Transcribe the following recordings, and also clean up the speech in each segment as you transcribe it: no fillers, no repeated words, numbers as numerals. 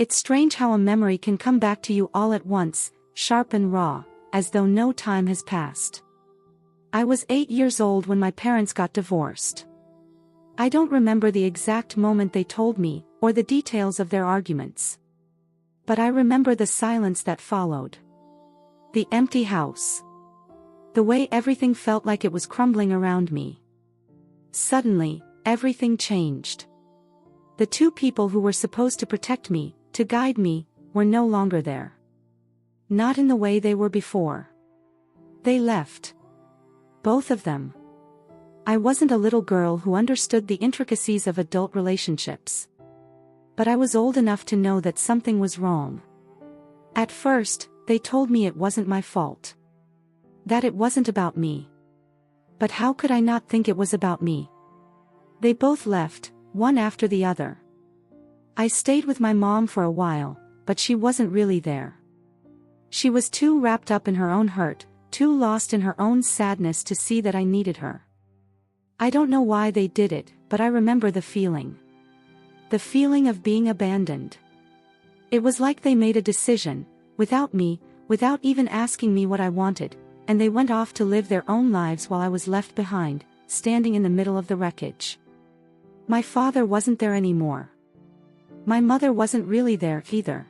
It's strange how a memory can come back to you all at once, sharp and raw, as though no time has passed. I was 8 years old when my parents got divorced. I don't remember the exact moment they told me, or the details of their arguments. But I remember the silence that followed. The empty house. The way everything felt like it was crumbling around me. Suddenly, everything changed. The two people who were supposed to protect me, to guide me, were no longer there. Not in the way they were before. They left. Both of them. I wasn't a little girl who understood the intricacies of adult relationships. But I was old enough to know that something was wrong. At first, they told me it wasn't my fault. That it wasn't about me. But how could I not think it was about me? They both left, one after the other. I stayed with my mom for a while, but she wasn't really there. She was too wrapped up in her own hurt, too lost in her own sadness to see that I needed her. I don't know why they did it, but I remember the feeling. The feeling of being abandoned. It was like they made a decision, without me, without even asking me what I wanted, and they went off to live their own lives while I was left behind, standing in the middle of the wreckage. My father wasn't there anymore. My mother wasn't really there either.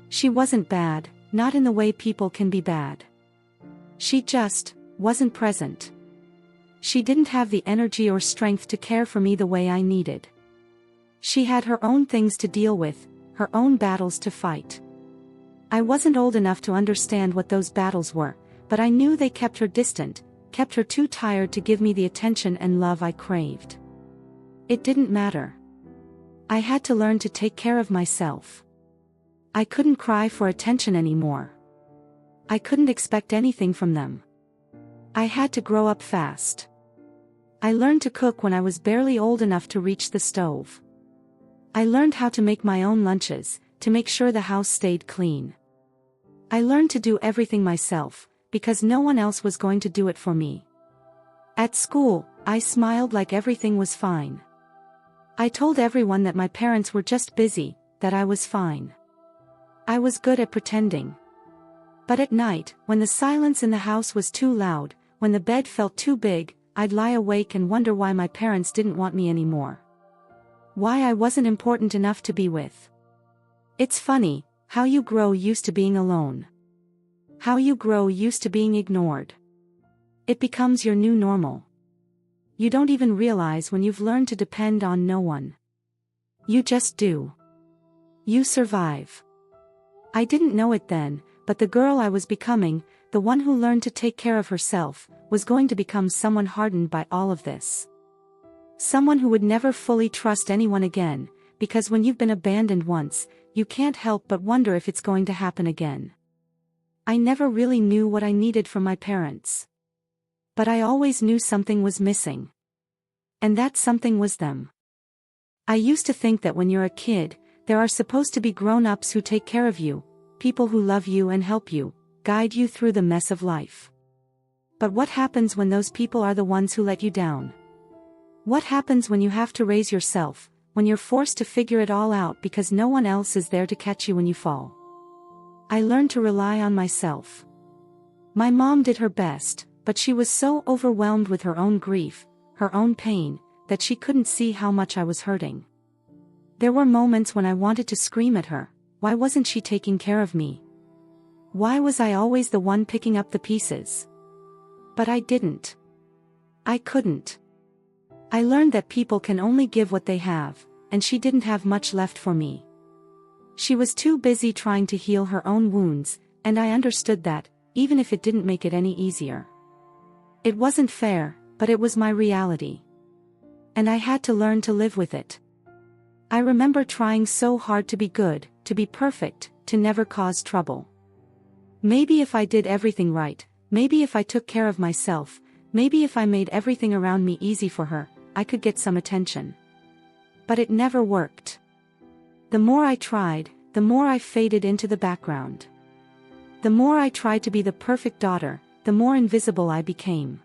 She wasn't bad, not in the way people can be bad. She just wasn't present. She didn't have the energy or strength to care for me the way I needed. She had her own things to deal with, her own battles to fight. I wasn't old enough to understand what those battles were, but I knew they kept her distant, kept her too tired to give me the attention and love I craved. It didn't matter. I had to learn to take care of myself. I couldn't cry for attention anymore. I couldn't expect anything from them. I had to grow up fast. I learned to cook when I was barely old enough to reach the stove. I learned how to make my own lunches, to make sure the house stayed clean. I learned to do everything myself, because no one else was going to do it for me. At school, I smiled like everything was fine. I told everyone that my parents were just busy, that I was fine. I was good at pretending. But at night, when the silence in the house was too loud, when the bed felt too big, I'd lie awake and wonder why my parents didn't want me anymore. Why I wasn't important enough to be with. It's funny, how you grow used to being alone. How you grow used to being ignored. It becomes your new normal. You don't even realize when you've learned to depend on no one. You just do. You survive. I didn't know it then, but the girl I was becoming, the one who learned to take care of herself, was going to become someone hardened by all of this. Someone who would never fully trust anyone again, because when you've been abandoned once, you can't help but wonder if it's going to happen again. I never really knew what I needed from my parents. But I always knew something was missing. And that something was them. I used to think that when you're a kid, there are supposed to be grown-ups who take care of you, people who love you and help you, guide you through the mess of life. But what happens when those people are the ones who let you down? What happens when you have to raise yourself, when you're forced to figure it all out because no one else is there to catch you when you fall? I learned to rely on myself. My mom did her best, but she was so overwhelmed with her own grief, her own pain, that she couldn't see how much I was hurting. There were moments when I wanted to scream at her. Why wasn't she taking care of me? Why was I always the one picking up the pieces? But I didn't. I couldn't. I learned that people can only give what they have, and she didn't have much left for me. She was too busy trying to heal her own wounds, and I understood that, even if it didn't make it any easier. It wasn't fair, but it was my reality. And I had to learn to live with it. I remember trying so hard to be good, to be perfect, to never cause trouble. Maybe if I did everything right, maybe if I took care of myself, maybe if I made everything around me easy for her, I could get some attention. But it never worked. The more I tried, the more I faded into the background. The more I tried to be the perfect daughter, the more invisible I became.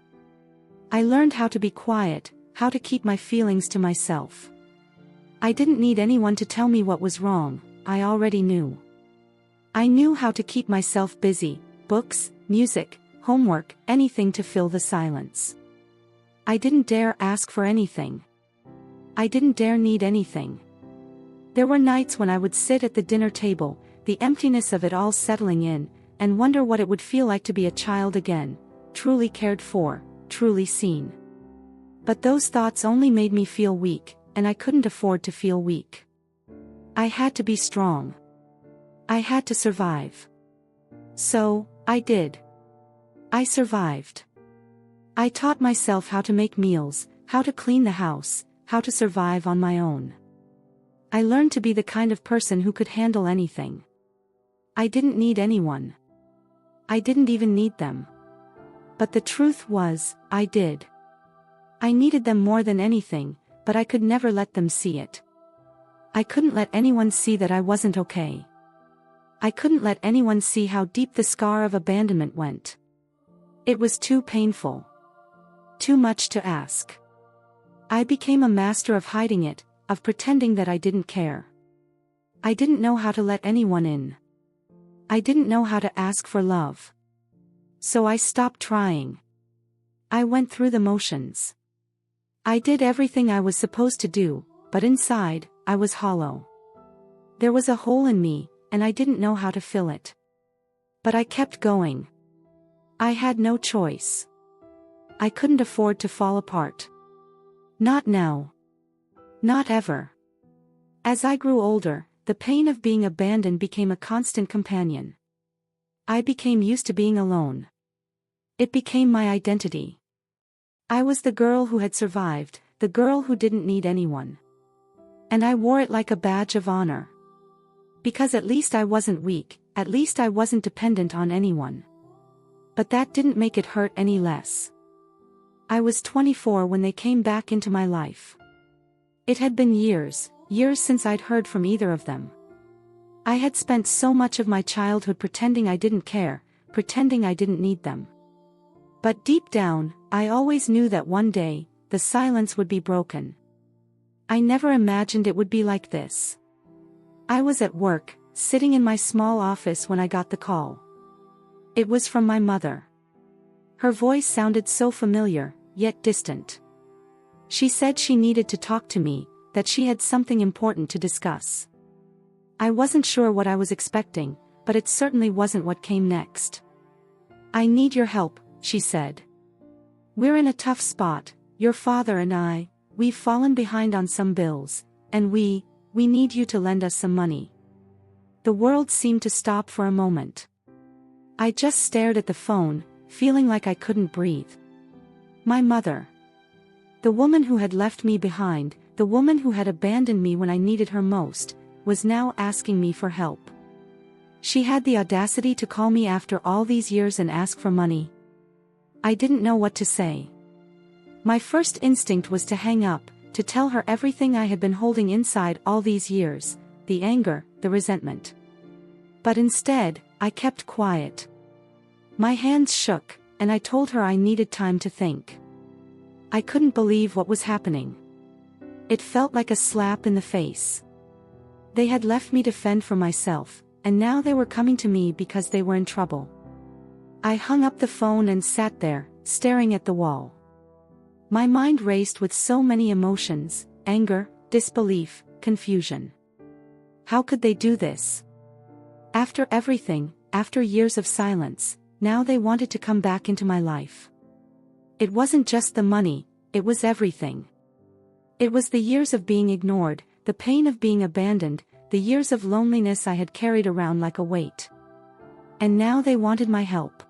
I learned how to be quiet, how to keep my feelings to myself. I didn't need anyone to tell me what was wrong. I already knew. I knew how to keep myself busy: books, music, homework, anything to fill the silence. I didn't dare ask for anything. I didn't dare need anything. There were nights when I would sit at the dinner table, the emptiness of it all settling in, and wonder what it would feel like to be a child again, truly cared for, truly seen. But those thoughts only made me feel weak, and I couldn't afford to feel weak. I had to be strong. I had to survive. So, I did. I survived. I taught myself how to make meals, how to clean the house, how to survive on my own. I learned to be the kind of person who could handle anything. I didn't need anyone. I didn't even need them. But the truth was, I did. I needed them more than anything, but I could never let them see it. I couldn't let anyone see that I wasn't okay. I couldn't let anyone see how deep the scar of abandonment went. It was too painful. Too much to ask. I became a master of hiding it, of pretending that I didn't care. I didn't know how to let anyone in. I didn't know how to ask for love. So I stopped trying. I went through the motions. I did everything I was supposed to do, but inside, I was hollow. There was a hole in me, and I didn't know how to fill it. But I kept going. I had no choice. I couldn't afford to fall apart. Not now. Not ever. As I grew older, the pain of being abandoned became a constant companion. I became used to being alone. It became my identity. I was the girl who had survived, the girl who didn't need anyone. And I wore it like a badge of honor. Because at least I wasn't weak, at least I wasn't dependent on anyone. But that didn't make it hurt any less. I was 24 when they came back into my life. It had been years since I'd heard from either of them. I had spent so much of my childhood pretending I didn't care, pretending I didn't need them. But deep down, I always knew that one day, the silence would be broken. I never imagined it would be like this. I was at work, sitting in my small office when I got the call. It was from my mother. Her voice sounded so familiar, yet distant. She said she needed to talk to me, that she had something important to discuss. I wasn't sure what I was expecting, but it certainly wasn't what came next. "I need your help," she said. "We're in a tough spot, your father and I, we've fallen behind on some bills, and we need you to lend us some money." The world seemed to stop for a moment. I just stared at the phone, feeling like I couldn't breathe. My mother. The woman who had left me behind, the woman who had abandoned me when I needed her most, was now asking me for help. She had the audacity to call me after all these years and ask for money. I didn't know what to say. My first instinct was to hang up, to tell her everything I had been holding inside all these years, the anger, the resentment. But instead, I kept quiet. My hands shook, and I told her I needed time to think. I couldn't believe what was happening. It felt like a slap in the face. They had left me to fend for myself, and now they were coming to me because they were in trouble. I hung up the phone and sat there, staring at the wall. My mind raced with so many emotions: anger, disbelief, confusion. How could they do this? After everything, after years of silence, now they wanted to come back into my life. It wasn't just the money, it was everything. It was the years of being ignored, the pain of being abandoned, the years of loneliness I had carried around like a weight. And now they wanted my help.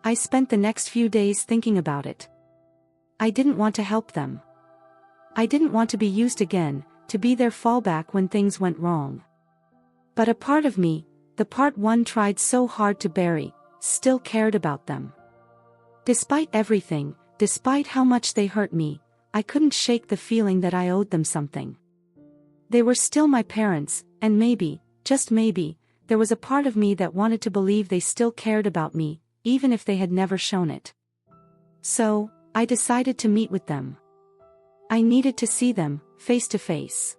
I spent the next few days thinking about it. I didn't want to help them. I didn't want to be used again, to be their fallback when things went wrong. But a part of me, the part one tried so hard to bury, still cared about them. Despite everything, despite how much they hurt me, I couldn't shake the feeling that I owed them something. They were still my parents, and maybe, just maybe, there was a part of me that wanted to believe they still cared about me, even if they had never shown it. So, I decided to meet with them. I needed to see them, face to face.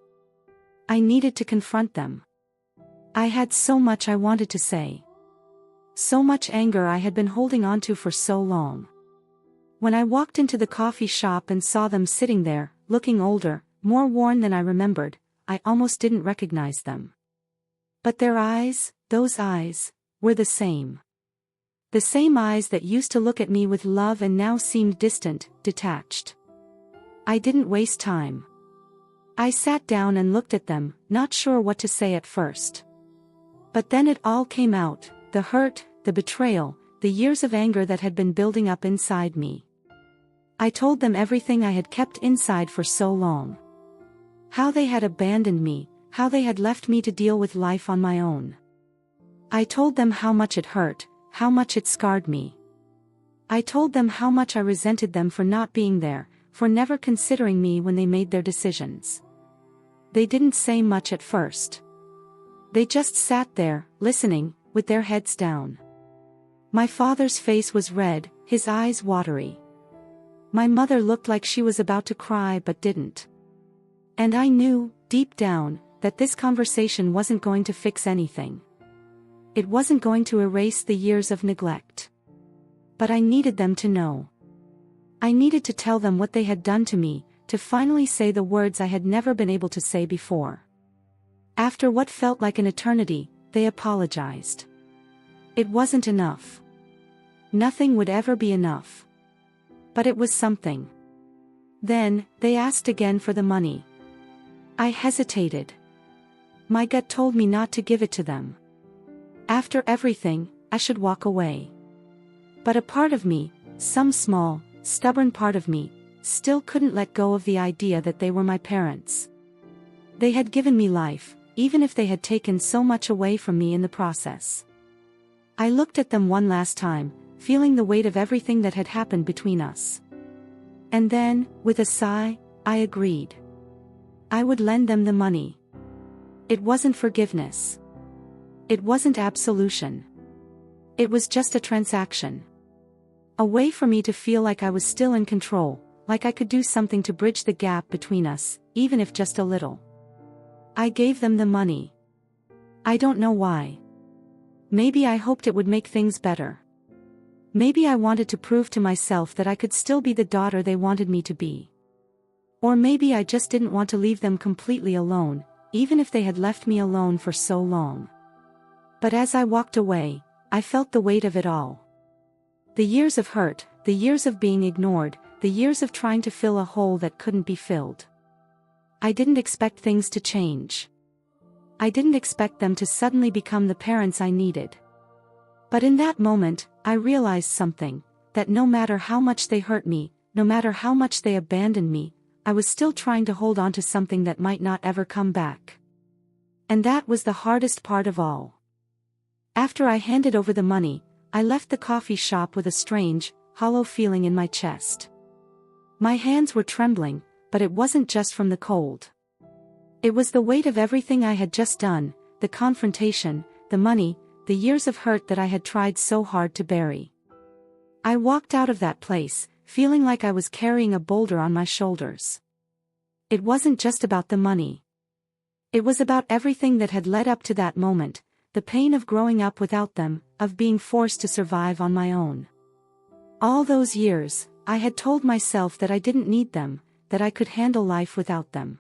I needed to confront them. I had so much I wanted to say. So much anger I had been holding onto for so long. When I walked into the coffee shop and saw them sitting there, looking older, more worn than I remembered, I almost didn't recognize them. But their eyes, those eyes, were the same. The same eyes that used to look at me with love and now seemed distant, detached. I didn't waste time. I sat down and looked at them, not sure what to say at first. But then it all came out, the hurt, the betrayal, the years of anger that had been building up inside me. I told them everything I had kept inside for so long. How they had abandoned me, how they had left me to deal with life on my own. I told them how much it hurt, how much it scarred me. I told them how much I resented them for not being there, for never considering me when they made their decisions. They didn't say much at first. They just sat there, listening, with their heads down. My father's face was red, his eyes watery. My mother looked like she was about to cry but didn't. And I knew, deep down, that this conversation wasn't going to fix anything. It wasn't going to erase the years of neglect. But I needed them to know. I needed to tell them what they had done to me, to finally say the words I had never been able to say before. After what felt like an eternity, they apologized. It wasn't enough. Nothing would ever be enough. But it was something. Then, they asked again for the money. I hesitated. My gut told me not to give it to them. After everything, I should walk away. But a part of me, some small, stubborn part of me, still couldn't let go of the idea that they were my parents. They had given me life, even if they had taken so much away from me in the process. I looked at them one last time, feeling the weight of everything that had happened between us. And then, with a sigh, I agreed. I would lend them the money. It wasn't forgiveness. It wasn't absolution. It was just a transaction. A way for me to feel like I was still in control, like I could do something to bridge the gap between us, even if just a little. I gave them the money. I don't know why. Maybe I hoped it would make things better. Maybe I wanted to prove to myself that I could still be the daughter they wanted me to be. Or maybe I just didn't want to leave them completely alone, even if they had left me alone for so long. But as I walked away, I felt the weight of it all. The years of hurt, the years of being ignored, the years of trying to fill a hole that couldn't be filled. I didn't expect things to change. I didn't expect them to suddenly become the parents I needed. But in that moment, I realized something, that no matter how much they hurt me, no matter how much they abandoned me, I was still trying to hold on to something that might not ever come back. And that was the hardest part of all. After I handed over the money, I left the coffee shop with a strange, hollow feeling in my chest. My hands were trembling, but it wasn't just from the cold. It was the weight of everything I had just done, the confrontation, the money, the years of hurt that I had tried so hard to bury. I walked out of that place, feeling like I was carrying a boulder on my shoulders. It wasn't just about the money. It was about everything that had led up to that moment, the pain of growing up without them, of being forced to survive on my own. All those years, I had told myself that I didn't need them, that I could handle life without them.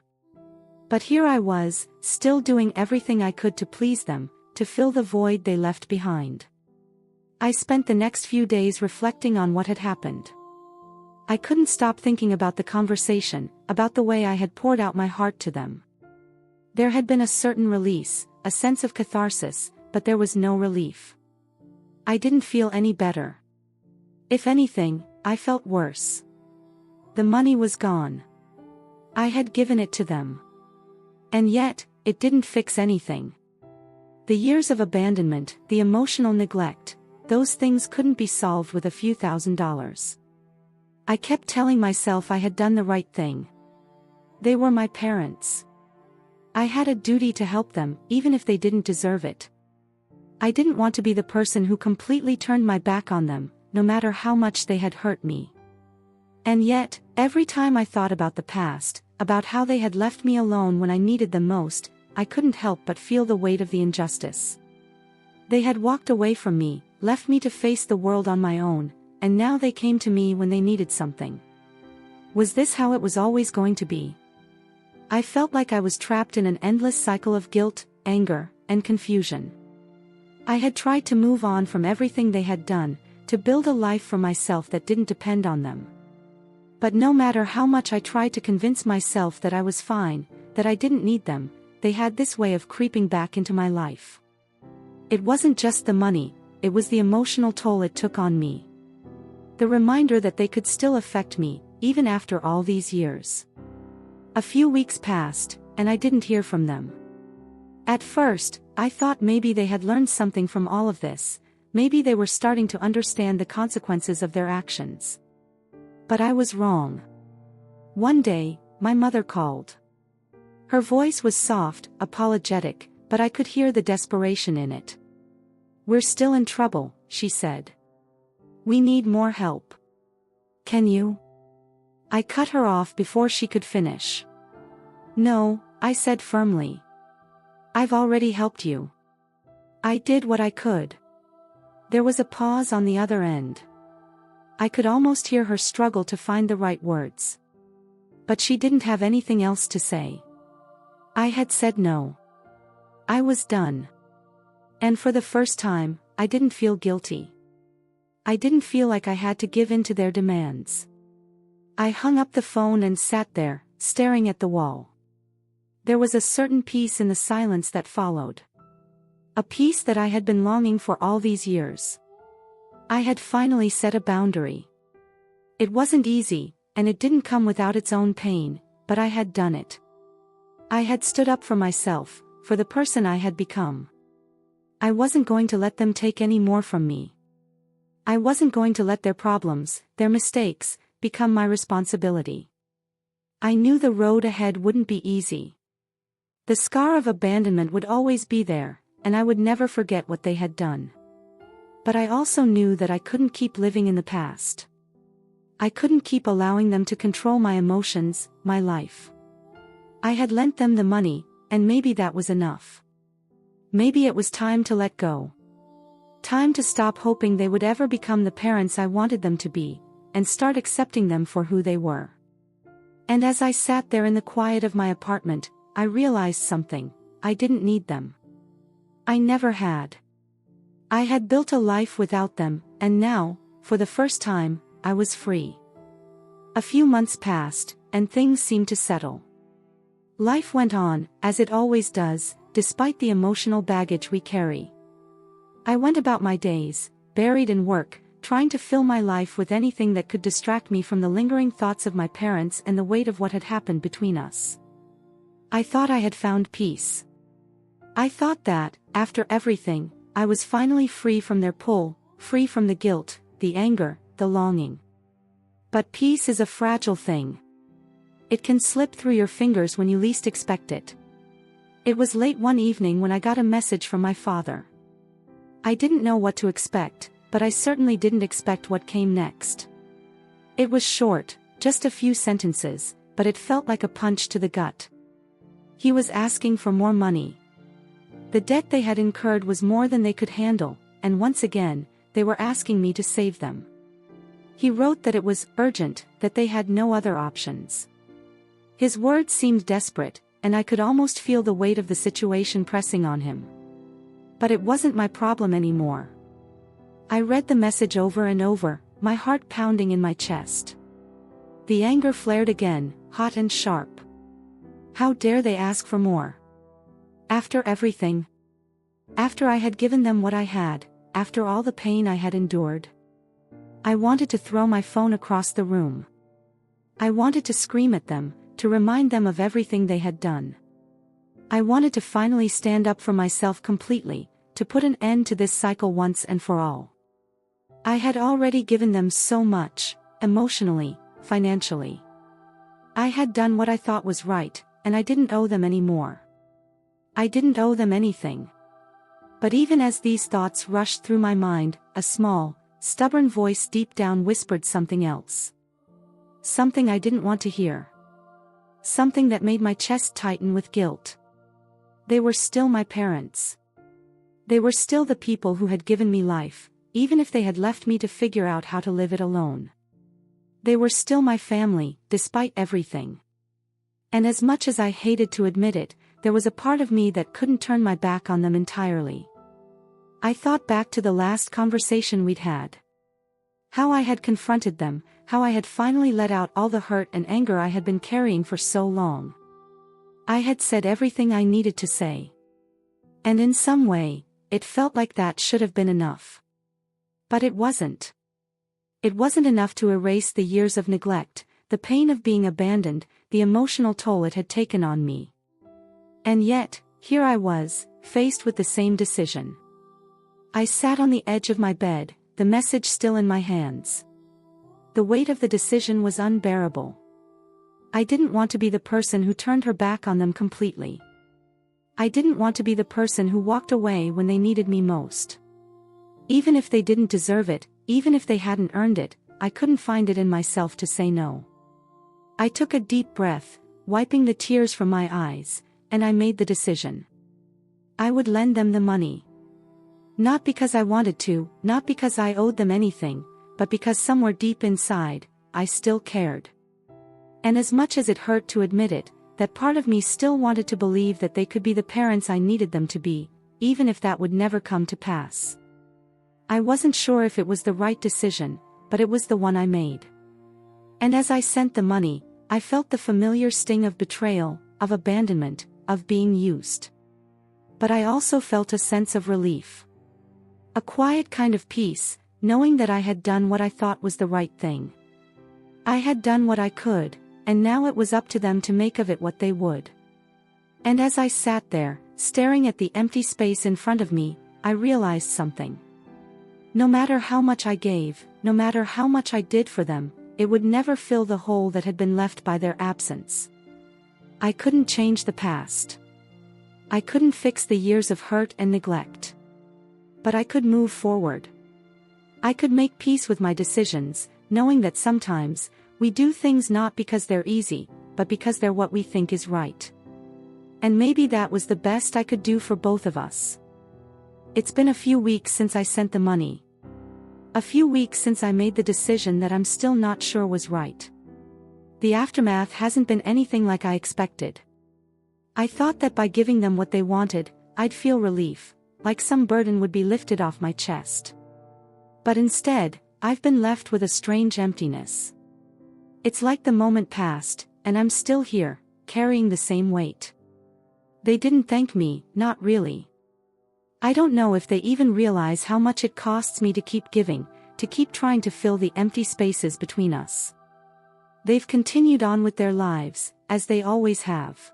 But here I was, still doing everything I could to please them, to fill the void they left behind. I spent the next few days reflecting on what had happened. I couldn't stop thinking about the conversation, about the way I had poured out my heart to them. There had been a certain release, a sense of catharsis, but there was no relief. I didn't feel any better. If anything, I felt worse. The money was gone. I had given it to them. And yet, it didn't fix anything. The years of abandonment, the emotional neglect, those things couldn't be solved with a few $1,000s. I kept telling myself I had done the right thing. They were my parents. I had a duty to help them, even if they didn't deserve it. I didn't want to be the person who completely turned my back on them, no matter how much they had hurt me. And yet, every time I thought about the past, about how they had left me alone when I needed them most, I couldn't help but feel the weight of the injustice. They had walked away from me, left me to face the world on my own, and now they came to me when they needed something. Was this how it was always going to be? I felt like I was trapped in an endless cycle of guilt, anger, and confusion. I had tried to move on from everything they had done, to build a life for myself that didn't depend on them. But no matter how much I tried to convince myself that I was fine, that I didn't need them, they had this way of creeping back into my life. It wasn't just the money, it was the emotional toll it took on me. The reminder that they could still affect me, even after all these years. A few weeks passed, and I didn't hear from them. At first, I thought maybe they had learned something from all of this, maybe they were starting to understand the consequences of their actions. But I was wrong. One day, my mother called. Her voice was soft, apologetic, but I could hear the desperation in it. "We're still in trouble," she said. "We need more help. Can you?" I cut her off before she could finish. "No," I said firmly. "I've already helped you. I did what I could." There was a pause on the other end. I could almost hear her struggle to find the right words. But she didn't have anything else to say. I had said no. I was done. And for the first time, I didn't feel guilty. I didn't feel like I had to give in to their demands. I hung up the phone and sat there, staring at the wall. There was a certain peace in the silence that followed. A peace that I had been longing for all these years. I had finally set a boundary. It wasn't easy, and it didn't come without its own pain, but I had done it. I had stood up for myself, for the person I had become. I wasn't going to let them take any more from me. I wasn't going to let their problems, their mistakes, become my responsibility. I knew the road ahead wouldn't be easy. The scar of abandonment would always be there, and I would never forget what they had done. But I also knew that I couldn't keep living in the past. I couldn't keep allowing them to control my emotions, my life. I had lent them the money, and maybe that was enough. Maybe it was time to let go. Time to stop hoping they would ever become the parents I wanted them to be, and start accepting them for who they were. And as I sat there in the quiet of my apartment, I realized something: I didn't need them. I never had. I had built a life without them, and now, for the first time, I was free. A few months passed, and things seemed to settle. Life went on, as it always does, despite the emotional baggage we carry. I went about my days, buried in work, trying to fill my life with anything that could distract me from the lingering thoughts of my parents and the weight of what had happened between us. I thought I had found peace. I thought that, after everything, I was finally free from their pull, free from the guilt, the anger, the longing. But peace is a fragile thing. It can slip through your fingers when you least expect it. It was late one evening when I got a message from my father. I didn't know what to expect, but I certainly didn't expect what came next. It was short, just a few sentences, but it felt like a punch to the gut. He was asking for more money. The debt they had incurred was more than they could handle, and once again, they were asking me to save them. He wrote that it was urgent, that they had no other options. His words seemed desperate, and I could almost feel the weight of the situation pressing on him. But it wasn't my problem anymore. I read the message over and over, my heart pounding in my chest. The anger flared again, hot and sharp. How dare they ask for more? After everything? After I had given them what I had, after all the pain I had endured? I wanted to throw my phone across the room. I wanted to scream at them, to remind them of everything they had done. I wanted to finally stand up for myself completely, to put an end to this cycle once and for all. I had already given them so much, emotionally, financially. I had done what I thought was right, and I didn't owe them any more. I didn't owe them anything. But even as these thoughts rushed through my mind, a small, stubborn voice deep down whispered something else. Something I didn't want to hear. Something that made my chest tighten with guilt. They were still my parents. They were still the people who had given me life, even if they had left me to figure out how to live it alone. They were still my family, despite everything. And as much as I hated to admit it, there was a part of me that couldn't turn my back on them entirely. I thought back to the last conversation we'd had. How I had confronted them, how I had finally let out all the hurt and anger I had been carrying for so long. I had said everything I needed to say. And in some way, it felt like that should have been enough. But it wasn't. It wasn't enough to erase the years of neglect, the pain of being abandoned, the emotional toll it had taken on me. And yet, here I was, faced with the same decision. I sat on the edge of my bed, the message still in my hands. The weight of the decision was unbearable. I didn't want to be the person who turned her back on them completely. I didn't want to be the person who walked away when they needed me most. Even if they didn't deserve it, even if they hadn't earned it, I couldn't find it in myself to say no. I took a deep breath, wiping the tears from my eyes, and I made the decision. I would lend them the money. Not because I wanted to, not because I owed them anything, but because somewhere deep inside, I still cared. And as much as it hurt to admit it, that part of me still wanted to believe that they could be the parents I needed them to be, even if that would never come to pass. I wasn't sure if it was the right decision, but it was the one I made. And as I sent the money, I felt the familiar sting of betrayal, of abandonment, of being used. But I also felt a sense of relief. A quiet kind of peace, knowing that I had done what I thought was the right thing. I had done what I could, and now it was up to them to make of it what they would. And as I sat there, staring at the empty space in front of me, I realized something. No matter how much I gave, no matter how much I did for them, it would never fill the hole that had been left by their absence. I couldn't change the past. I couldn't fix the years of hurt and neglect. But I could move forward. I could make peace with my decisions, knowing that sometimes, we do things not because they're easy, but because they're what we think is right. And maybe that was the best I could do for both of us. It's been a few weeks since I sent the money. A few weeks since I made the decision that I'm still not sure was right. The aftermath hasn't been anything like I expected. I thought that by giving them what they wanted, I'd feel relief, like some burden would be lifted off my chest. But instead, I've been left with a strange emptiness. It's like the moment passed, and I'm still here, carrying the same weight. They didn't thank me, not really. I don't know if they even realize how much it costs me to keep giving, to keep trying to fill the empty spaces between us. They've continued on with their lives, as they always have.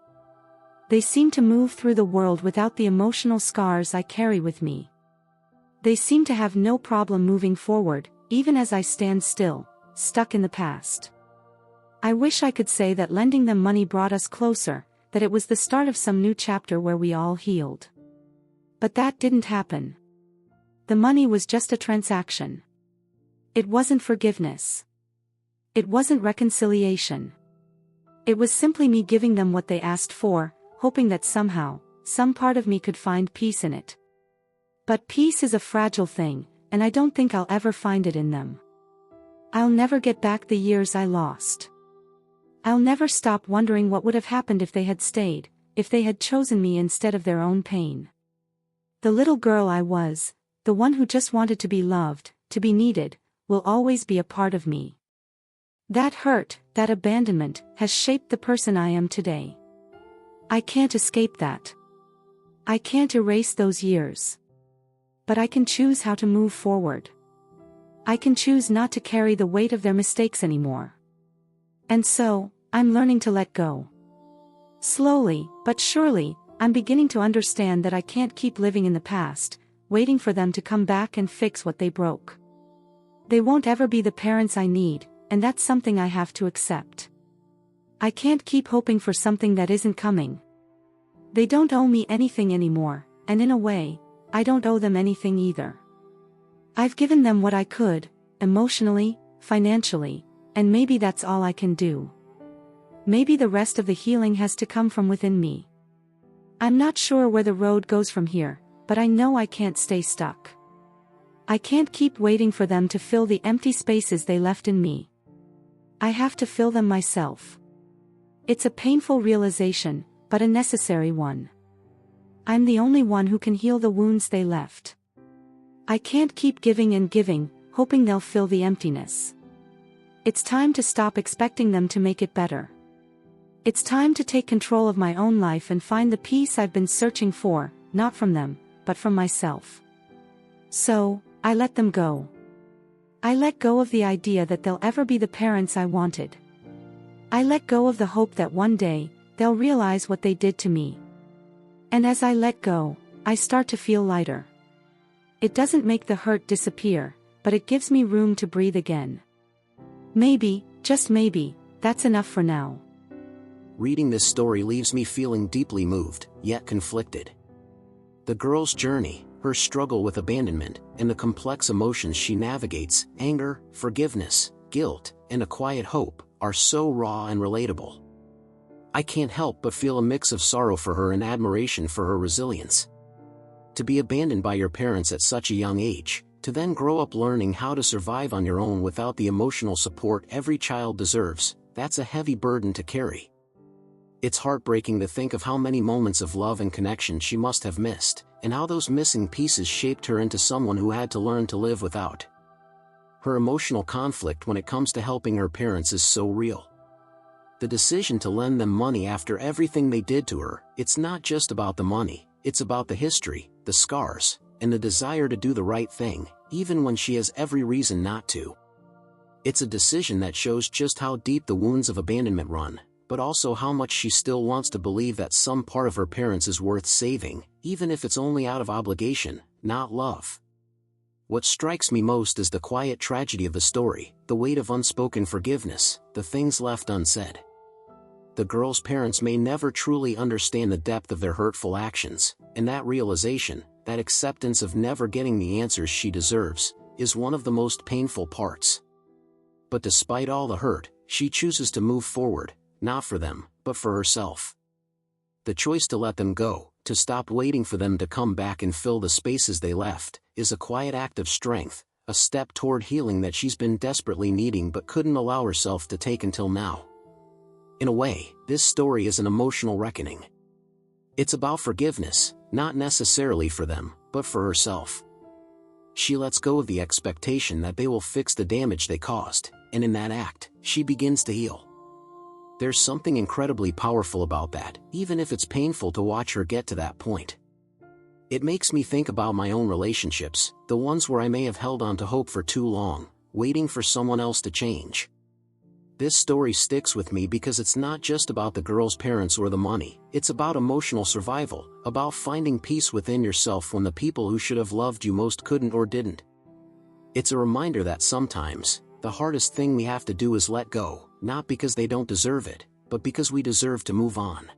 They seem to move through the world without the emotional scars I carry with me. They seem to have no problem moving forward, even as I stand still, stuck in the past. I wish I could say that lending them money brought us closer, that it was the start of some new chapter where we all healed. But that didn't happen. The money was just a transaction. It wasn't forgiveness. It wasn't reconciliation. It was simply me giving them what they asked for, hoping that somehow, some part of me could find peace in it. But peace is a fragile thing, and I don't think I'll ever find it in them. I'll never get back the years I lost. I'll never stop wondering what would have happened if they had stayed, if they had chosen me instead of their own pain. The little girl I was, the one who just wanted to be loved, to be needed, will always be a part of me. That hurt, that abandonment, has shaped the person I am today. I can't escape that. I can't erase those years. But I can choose how to move forward. I can choose not to carry the weight of their mistakes anymore. And so, I'm learning to let go. Slowly, but surely, I'm beginning to understand that I can't keep living in the past, waiting for them to come back and fix what they broke. They won't ever be the parents I need, and that's something I have to accept. I can't keep hoping for something that isn't coming. They don't owe me anything anymore, and in a way, I don't owe them anything either. I've given them what I could, emotionally, financially, and maybe that's all I can do. Maybe the rest of the healing has to come from within me. I'm not sure where the road goes from here, but I know I can't stay stuck. I can't keep waiting for them to fill the empty spaces they left in me. I have to fill them myself. It's a painful realization, but a necessary one. I'm the only one who can heal the wounds they left. I can't keep giving and giving, hoping they'll fill the emptiness. It's time to stop expecting them to make it better. It's time to take control of my own life and find the peace I've been searching for, not from them, but from myself. So, I let them go. I let go of the idea that they'll ever be the parents I wanted. I let go of the hope that one day, they'll realize what they did to me. And as I let go, I start to feel lighter. It doesn't make the hurt disappear, but it gives me room to breathe again. Maybe, just maybe, that's enough for now. Reading this story leaves me feeling deeply moved, yet conflicted. The girl's journey, her struggle with abandonment, and the complex emotions she navigates, anger, forgiveness, guilt, and a quiet hope, are so raw and relatable. I can't help but feel a mix of sorrow for her and admiration for her resilience. To be abandoned by your parents at such a young age, to then grow up learning how to survive on your own without the emotional support every child deserves, that's a heavy burden to carry. It's heartbreaking to think of how many moments of love and connection she must have missed, and how those missing pieces shaped her into someone who had to learn to live without. Her emotional conflict when it comes to helping her parents is so real. The decision to lend them money after everything they did to her, it's not just about the money, it's about the history, the scars, and the desire to do the right thing, even when she has every reason not to. It's a decision that shows just how deep the wounds of abandonment run, but also how much she still wants to believe that some part of her parents is worth saving, even if it's only out of obligation, not love. What strikes me most is the quiet tragedy of the story, the weight of unspoken forgiveness, the things left unsaid. The girl's parents may never truly understand the depth of their hurtful actions, and that realization, that acceptance of never getting the answers she deserves, is one of the most painful parts. But despite all the hurt, she chooses to move forward, not for them, but for herself. The choice to let them go, to stop waiting for them to come back and fill the spaces they left, is a quiet act of strength, a step toward healing that she's been desperately needing but couldn't allow herself to take until now. In a way, this story is an emotional reckoning. It's about forgiveness, not necessarily for them, but for herself. She lets go of the expectation that they will fix the damage they caused, and in that act, she begins to heal. There's something incredibly powerful about that, even if it's painful to watch her get to that point. It makes me think about my own relationships, the ones where I may have held on to hope for too long, waiting for someone else to change. This story sticks with me because it's not just about the girl's parents or the money, it's about emotional survival, about finding peace within yourself when the people who should have loved you most couldn't or didn't. It's a reminder that sometimes, the hardest thing we have to do is let go, not because they don't deserve it, but because we deserve to move on.